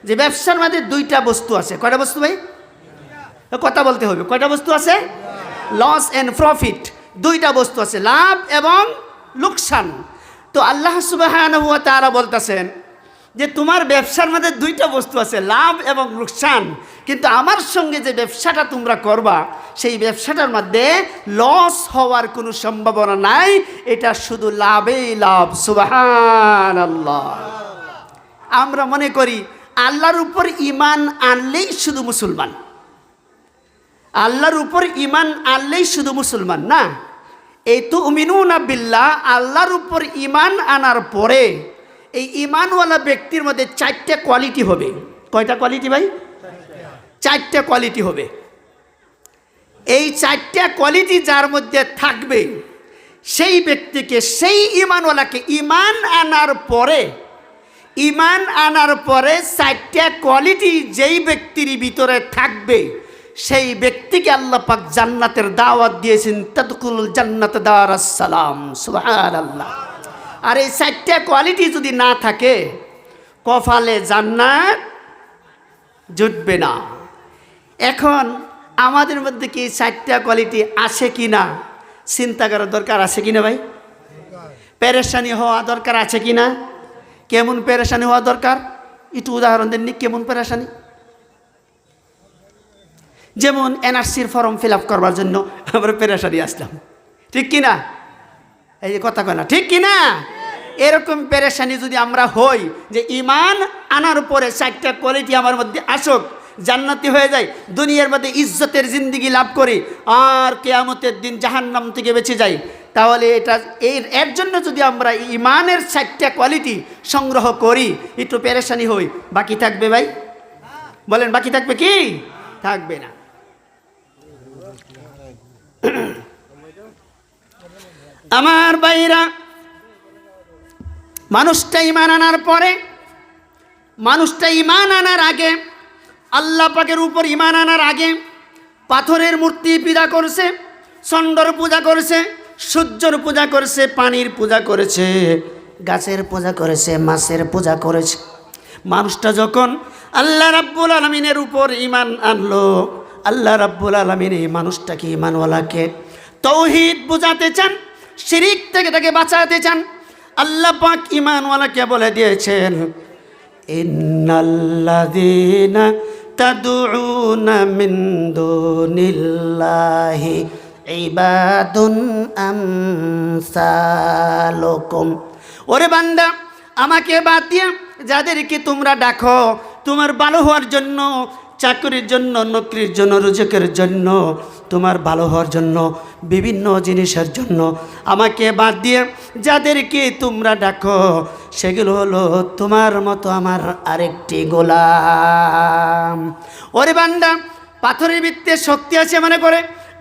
যে ব্যবসার মধ্যে দুইটা বস্তু আছে। কয়টা বস্তু ভাই? কথা বলতে হবে। কয়টা বস্তু আছে? লস অ্যান্ড প্রফিট, দুইটা বস্তু আছে, লাভ এবং লোকসান। তো আল্লাহ সুবহানাহু ওয়া তাআলা বলতেছেন যে তোমার ব্যবসার মধ্যে দুইটা বস্তু আছে, লাভ এবং লোকসান, কিন্তু আমার সঙ্গে যে ব্যবসাটা তোমরা করবা সেই ব্যবসাটার মধ্যে লস হওয়ার কোনো সম্ভাবনা নাই, এটা শুধু লাভেই লাভ। সুবহানাল্লাহ। আমরা মনে করি আল্লাহর উপর ঈমান আনলেই শুধু মুসলমান, আল্লাহর উপর ঈমান আনলেই শুধু মুসলমান না। এই তুমিনুনা বিল্লাহ, আল্লাহর উপর ঈমান আনার পরে এই ঈমানওয়ালা ব্যক্তির মধ্যে চারটা কোয়ালিটি হবে। কয়টা কোয়ালিটি ভাই? চারটা কোয়ালিটি হবে। এই চারটা কোয়ালিটি যার মধ্যে থাকবে সেই ব্যক্তিকে, সেই ঈমানওয়ালাকে, ঈমান আনার পরে চারটা কোয়ালিটি যেই ব্যক্তির ভিতরে থাকবে সেই ব্যক্তিকে আল্লাহ পাক জান্নাতের দাওয়াত দিয়েছেন, তাদখুলুল জান্নাত দারাস সালাম। সুবহানাল্লাহ। আর এই চারটা কোয়ালিটি যদি না থাকে কপালে জান্নাত জুটবে না। এখন আমাদের মধ্যে কি এই চারটা কোয়ালিটি আছে কি না চিন্তা করার দরকার আছে কিনা ভাই? পেরেশানি হওয়া দরকার আছে কিনা? কেমন পেরেশানি হওয়া দরকার একটু উদাহরণ দেননি। কেমন পেরেশানি? যেমন এনআরসির ফর্ম ফিল আপ করবার জন্য আমরা পেরেশানি আসলাম, ঠিক কিনা? এই যে কথা কয় না, ঠিক কিনা? এরকম পেরেশানি যদি আমরা হই যে ঈমান আনার পরে চারটা কোয়ালিটি আমার মধ্যে আসুক, জান্নাতি হয়ে যায়, দুনিয়ার মধ্যে ইজ্জতের জিন্দেগি লাভ করি, আর কিয়ামতের দিন জাহান্নাম থেকে বেঁচে যাই, তাহলে এটা এর জন্য যদি আমরা ঈমানের চারটা কোয়ালিটি সংগ্রহ করি, একটু পেরেশানি হই, বাকি থাকবে ভাই? বলেন বাকি থাকবে কি? থাকবে না। আমার ভাইরা, মানুষটা ঈমান আনার পরে, মানুষটা ঈমান আনার আগে, আল্লাহ পাকের উপর ঈমান আনার আগে পাথরের মূর্তি পূজা করছে, চন্ডর পূজা করছে, সূর্যর পূজা করছে, পানির পূজা করেছে, গাছের পূজা করেছে, মাছের পূজা করেছে। মানুষটা যখন আল্লাহ রাব্বুল আলামিনের উপর ঈমান আনলো, আল্লাহ রাব্বুল আলামিন এই মানুষটাকে, ঈমানওয়ালাকে তাওহীদ বুঝাতে চান, শিরিক থেকে তাকে বাঁচাতে চান। আল্লাহ পাক ঈমানওয়ালাকে বলে দিয়েছেন, ইন্নাল্লাযীনা তাদউনা মিন দুনিল্লাহি ইবাদুন আমসালুকুম। ওরে বান্দা, আমাকে বাদ দিয়ে যাদেরকে তোমরা ডাকো তোমার ভালো হওয়ার জন্য, চাকরির জন্য, নকরির জন্য, রুজুকের জন্য, তোমার ভালো হওয়ার জন্য, বিভিন্ন জিনিসের জন্য, আমাকে বাদ দিয়ে যাদেরকে তোমরা ডাকো সেগুলো হলো তোমার মতো আমার আরেকটি গোলাম। ওরে বান্দা, পাথরের ভিত্তে শক্তি আছে মনে করে,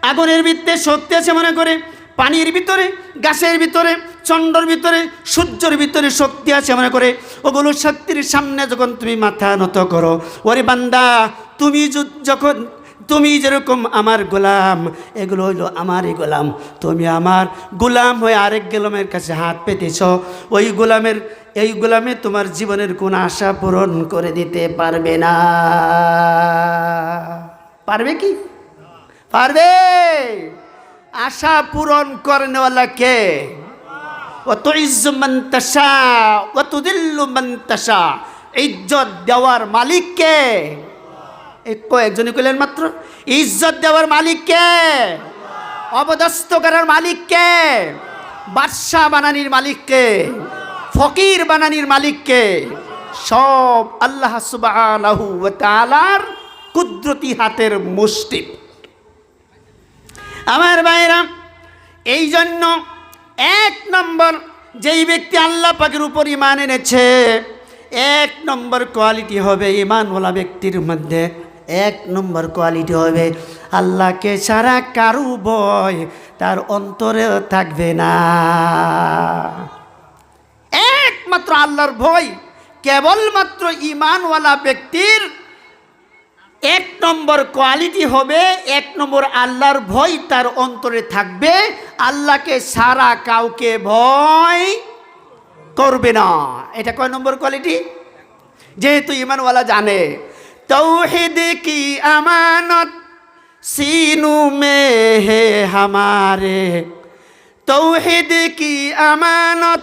আগুনের ভিত্তে শক্তি আছে মনে করে, পানির ভিতরে, গাছের ভিতরে, চন্ডর ভিতরে, সূর্যের ভিতরে শক্তি আছে মনে করে, ওগুলো শক্তির সামনে যখন তুমি মাথা নত করো, ওরে বান্দা, তুমি যেরকম আমার গোলাম, এগুলো হইল আমারই গোলাম, তুমি আমার গোলাম হয়ে আরেক গোলামের কাছে হাত পেতেছ, এই গোলামে তোমার জীবনের কোন আশা পূরণ করে দিতে পারবে না। পারবে কি? পারবে? আশা পূরণ করেনেওয়ালা কে? ওয়া তুইজ্জু মান তাশা ওয়া তুযিল্লু মান তাশা। ইজ্জত দেওয়ার মালিক কে? কয়েকজনই কইলেন মাত্র। ইজ্জত দেওয়ার মালিক কে? অবদস্ত করার মালিক কে? বাদশা বানানির মালিক কে? ফকির বানানির মালিক কে? সব আল্লাহ সুবহানাহু ওয়া তাআলার কুদরতি হাতের মুষ্টি। আমার ভাইরা, এই জন্য এক নম্বর যেই ব্যক্তি আল্লাহ পাকের উপর ঈমান এনেছে, এক নম্বর কোয়ালিটি হবে ঈমানওয়ালা ব্যক্তির মধ্যে, এক নম্বর কোয়ালিটি হবে আল্লাহকে ছাড়া কারু ভয় তার অন্তরে থাকবে না। একমাত্র আল্লাহর ভয় কেবলমাত্র ঈমানওয়ালা ব্যক্তির এক নম্বর কোয়ালিটি হবে, এক নম্বর আল্লাহর ভয় তার অন্তরে থাকবে, আল্লাহকে ছাড়া কাউকে ভয় করবে না। এটা কয় নম্বর কোয়ালিটি? যেহেতু ইমানওয়ালা জানে तौहीद की अमानत सीनों में है हमारे, तौहीद की अमानत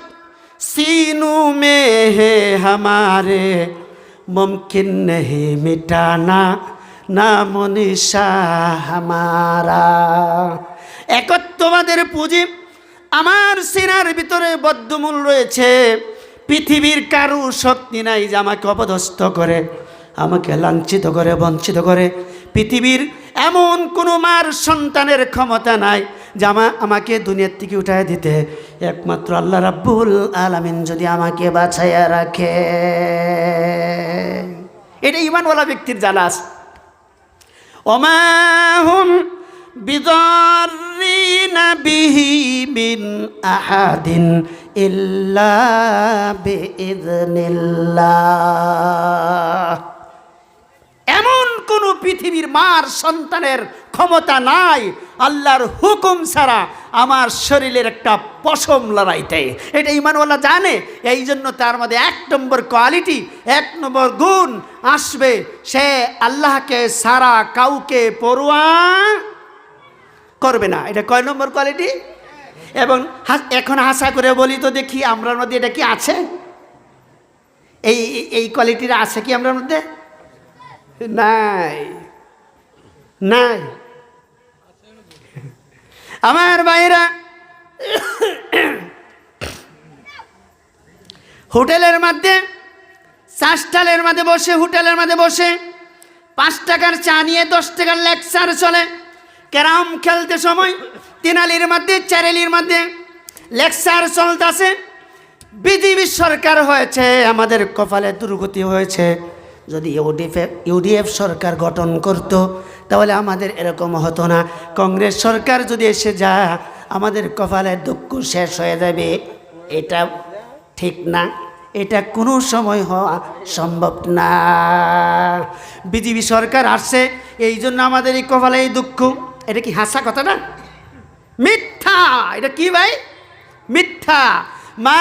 सीनों में है हमारे, मुमकिन नहीं मिटाना नाम निशान हमारा। একত্ববাদের পুঁজি আমার সিনার ভিতরে বদ্ধমূল রয়েছে। পৃথিবীর কারো শক্তি নাই যে আমাকে অপদস্থ করে, আমাকে লাঞ্ছিত করে, বঞ্চিত করে। পৃথিবীর এমন কোনো মার সন্তানের ক্ষমতা নাই যে আমাকে দুনিয়ার থেকে উঠায় দিতে। একমাত্র আল্লাহ রাব্বুল আলামিন যদি আমাকে বাঁচাইয়া রাখে, এটা ঈমানওয়ালা ব্যক্তির জানা আছে। ওমা হুম বিদাররিনা বিহি মিন আহাদিন ইল্লা বিইذনিল্লাহ। এমন কোন পৃথিবীর মার সন্তানের ক্ষমতা নাই আল্লাহর হুকুম ছাড়া আমার শরীরের একটা পশম লড়াইতে। এটা ঈমানওয়ালা জানে। এই জন্য তার মধ্যে 1 নম্বর কোয়ালিটি, 1 নম্বর গুণ আসবে, সে আল্লাহকে ছাড়া কাউকে পরোয়া করবে না। এটা কয় নম্বর কোয়ালিটি? এবং এখন হাসা করে বলি তো দেখি আমরার মধ্যে এটা কি আছে? এই কোয়ালিটিটা আছে কি আমরার মধ্যে? নাই, নাই। আমার ভাইরা, হোটেলের মধ্যে, চাষটালের মধ্যে বসে, হোটেলের মধ্যে বসে 5 টাকার চা নিয়ে 10 টাকার লেকচার চলে। ক্যারাম খেলতে সময় 3 আলির মধ্যে, 4 আলির মধ্যে লেকচার চলতেছে। বিজেপি সরকার হয়েছে, আমাদের কপালে দুর্গতি হয়েছে। যদি ইউডিএফ সরকার গঠন করত তাহলে আমাদের এরকম হতো না। কংগ্রেস সরকার যদি এসে যায় আমাদের কপালের দুঃখ শেষ হয়ে যাবে। এটা ঠিক না, এটা কোনো সময় হওয়া সম্ভব না। বিজেপি সরকার আসছে, এই জন্য আমাদের এই কপালে এই দুঃখ। এটা কি হাসা কথা না? মিথ্যা। এটা কি ভাই? মিথ্যা। মা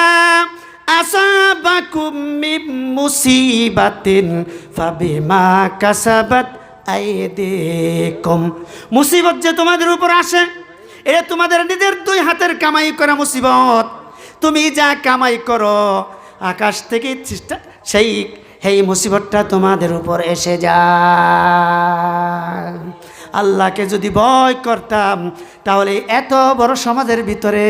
আসাবাকুম মিন মুসিবাতিন ফাবিমা কাসাবাত আইদিকুম। মুসিবত যে তোমাদের উপর আসে, এটা তোমাদের নিজের 2 হাতের কামাই করা মুসিবত। তুমি যা কামাই করো আকাশ থেকে সেই মুসিবতটা তোমাদের উপর এসে যায়। আল্লাহকে যদি ভয় করতাম তাহলে এত বড় সমাজের ভিতরে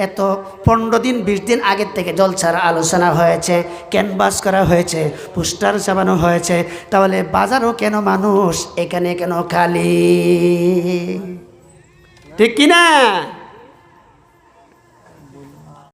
এত 15 দিন 20 দিন আগের থেকে জলসার আলোচনা হয়েছে, ক্যানভাস করা হয়েছে, পোস্টার চাপানো হয়েছে, তাহলে বাজারও কেন মানুষ, এখানে কেন খালি? ঠিক কিনা?